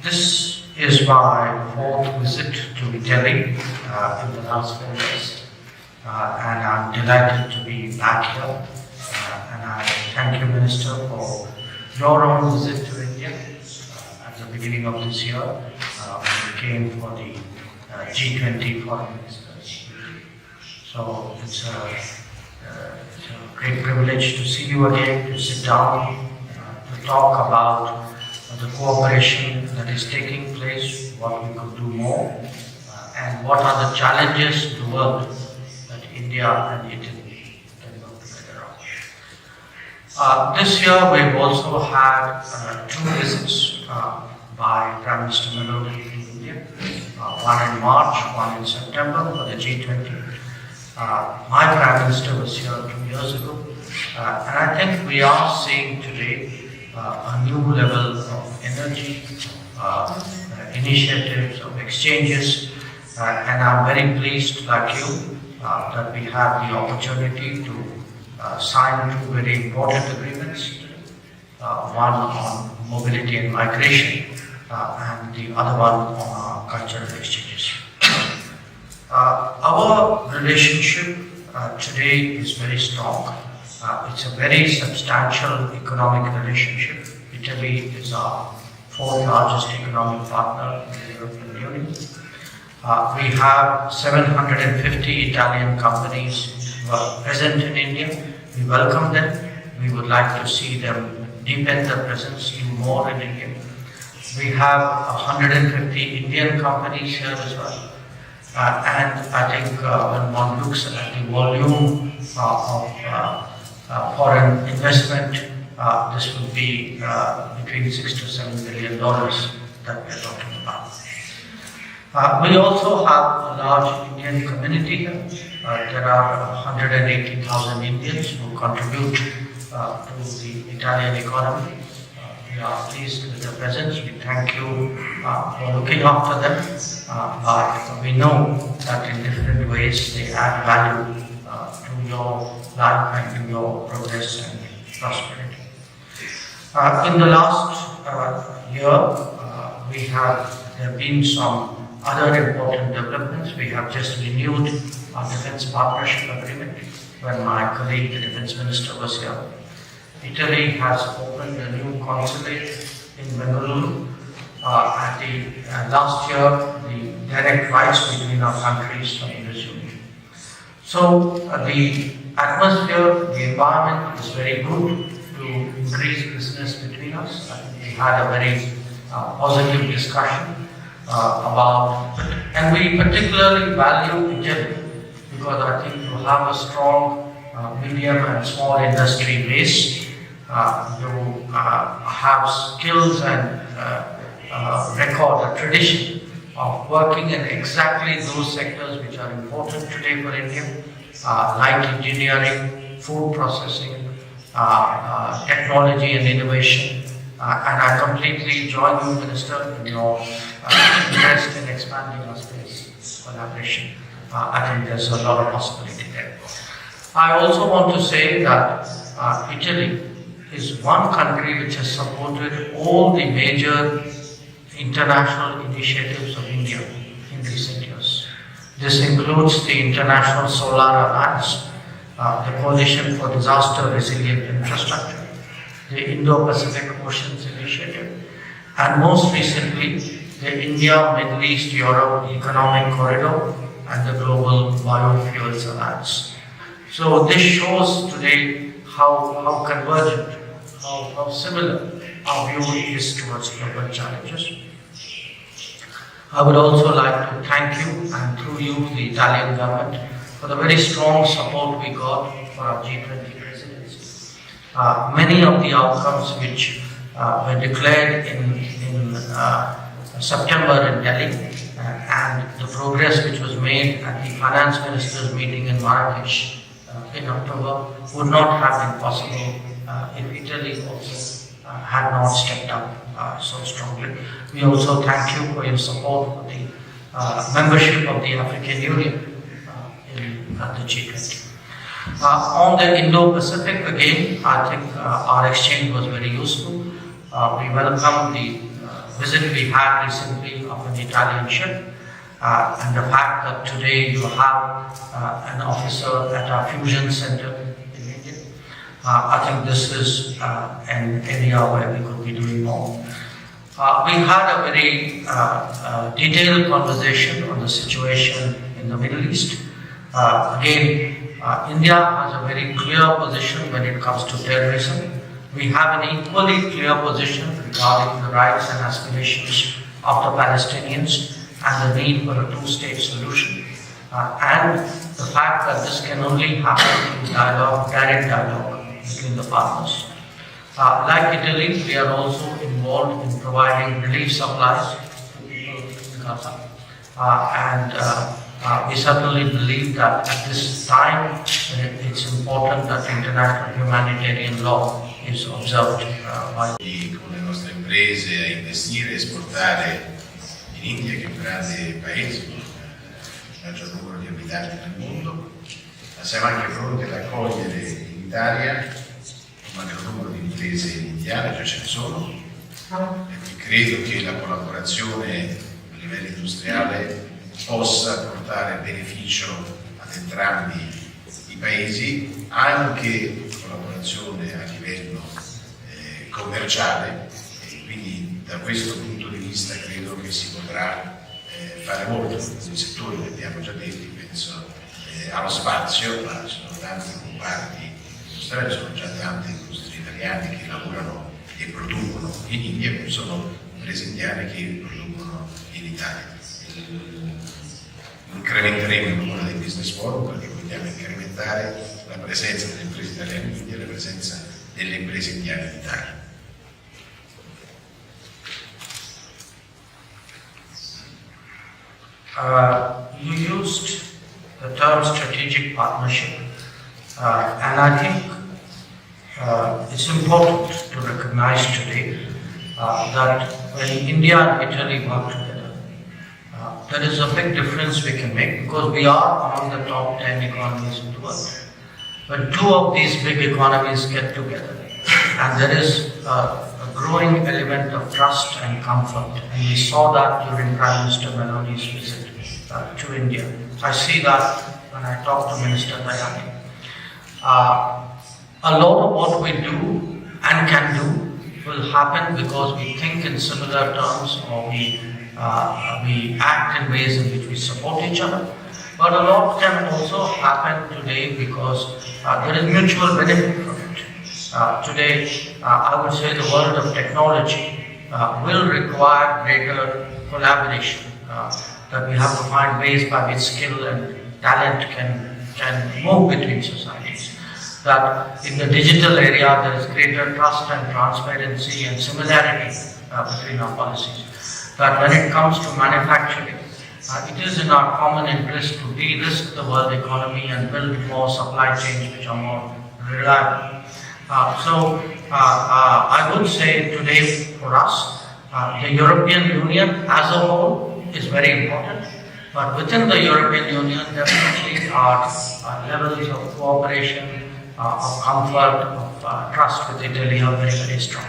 This is my fourth visit to Delhi in the last 4 years, and I'm delighted to be back here. And I thank you, Minister, for your own visit to India at the beginning of this year when you came for the G20 Foreign Ministers. So it's a great privilege to see you again, to sit down, to talk about the cooperation that is taking place, what we could do more, and what are the challenges to the world that India and Italy can work together on. This year we've also had 2 visits by Prime Minister Modi to India, one in March, one in September for the G20. My Prime Minister was here 2 years ago, and I think we are seeing today a new level of energy, initiatives, of exchanges, and I'm very pleased, like you, that we have the opportunity to sign 2 very important agreements, one on mobility and migration, and the other one on our cultural exchanges. Our relationship today is very strong. It's a very substantial economic relationship. Italy is our 4th largest economic partner in the European Union. We have 750 Italian companies who are present in India. We welcome them. We would like to see them deepen their presence even more in India. We have 150 Indian companies here as well. And I think when one looks at the volume of foreign investment, this will be between $6 to $7 billion that we are talking about. We also have a large Indian community here. There are 180,000 Indians who contribute to the Italian economy. We are pleased with their presence. We thank you for looking after them, but we know that in different ways they add value to your life and to your progress and prosperity. In the last year, there have been some other important developments. We have just renewed our defense partnership agreement when my colleague, the defense minister, was here. Italy has opened a new consulate in Bengaluru. Last year, the direct flights between our countries resumed. So the atmosphere, the environment is very good to increase business between us. I think we had a very positive discussion and we particularly value Italy because I think you have a strong medium and small industry base. You have skills and record, a tradition of working in exactly those sectors which are important today for India, like engineering, food processing, technology and innovation. And I completely join you, Minister, in your interest in expanding our space collaboration. I think there's a lot of possibility there. I also want to say that Italy is one country which has supported all the major international initiatives of India in recent years. This includes the International Solar Alliance, the Coalition for Disaster Resilient Infrastructure, the Indo-Pacific Oceans Initiative, and most recently, the India, Middle East, Europe Economic Corridor and the Global Biofuels Alliance. So this shows today how convergent, how similar our view is towards global challenges. I would also like to thank you, and through you, the Italian government, for the very strong support we got for our G20 presidency. Many of the outcomes which were declared in September in Delhi and the progress which was made at the finance ministers meeting in Marrakesh in October would not have been possible if Italy also had not stepped up so strongly. We also thank you for your support for the membership of the African Union in the G20. On the Indo-Pacific, again, I think our exchange was very useful. We welcome the visit we had recently of an Italian ship, and the fact that today you have an officer at our fusion center in India, I think this is an area where we could be doing more. We had a very detailed conversation on the situation in the Middle East. Again, India has a very clear position when it comes to terrorism. We have an equally clear position regarding the rights and aspirations of the Palestinians and the need for a two-state solution. And the fact that this can only happen through dialogue, direct dialogue between the partners. Like Italy, we are also involved in providing relief supplies to people in Gaza. We certainly believe that at this time it's important that international humanitarian law is observed by con le nostre imprese a investire e esportare in India, che è un grande paese con il maggior numero di abitanti nel mondo, ma siamo anche pronti ad accogliere in Italia un maggior numero di imprese indiane, già ce ne sono, e credo che la collaborazione a livello industriale possa portare beneficio ad entrambi i paesi, anche collaborazione a livello commerciale, e quindi da questo punto di vista credo che si potrà fare molto nei settori che abbiamo già detti, penso allo spazio, ma ci sono tanti comparti industriali, sono già tante industrie italiane che lavorano e producono in India, come sono imprese indiane che producono in Italia. Incrementeremo il numero dei business forum perché vogliamo incrementare la presenza delle imprese italiane in India e la presenza delle imprese indiane in Italia. You used the term strategic partnership, and I think it's important to recognize today that when India and Italy work together, there is a big difference we can make because we are among the top 10 economies in the world. When two of these big economies get together, and there is a growing element of trust and comfort, and we saw that during Prime Minister Meloni's visit to India. I see that when I talk to Minister Tajani. A lot of what we do and can do will happen because we think in similar terms, or we act in ways in which we support each other. But a lot can also happen today because there is mutual benefit from it. Today, I would say the world of technology will require greater collaboration. That we have to find ways by which skill and talent can move between societies. That in the digital area there is greater trust and transparency and similarity between our policies. That when it comes to manufacturing, it is in our common interest to de-risk the world economy and build more supply chains which are more reliable. I would say today for us, the European Union as a whole is very important, but within the European Union definitely our levels of cooperation, of comfort, of trust with Italy are very, very strong.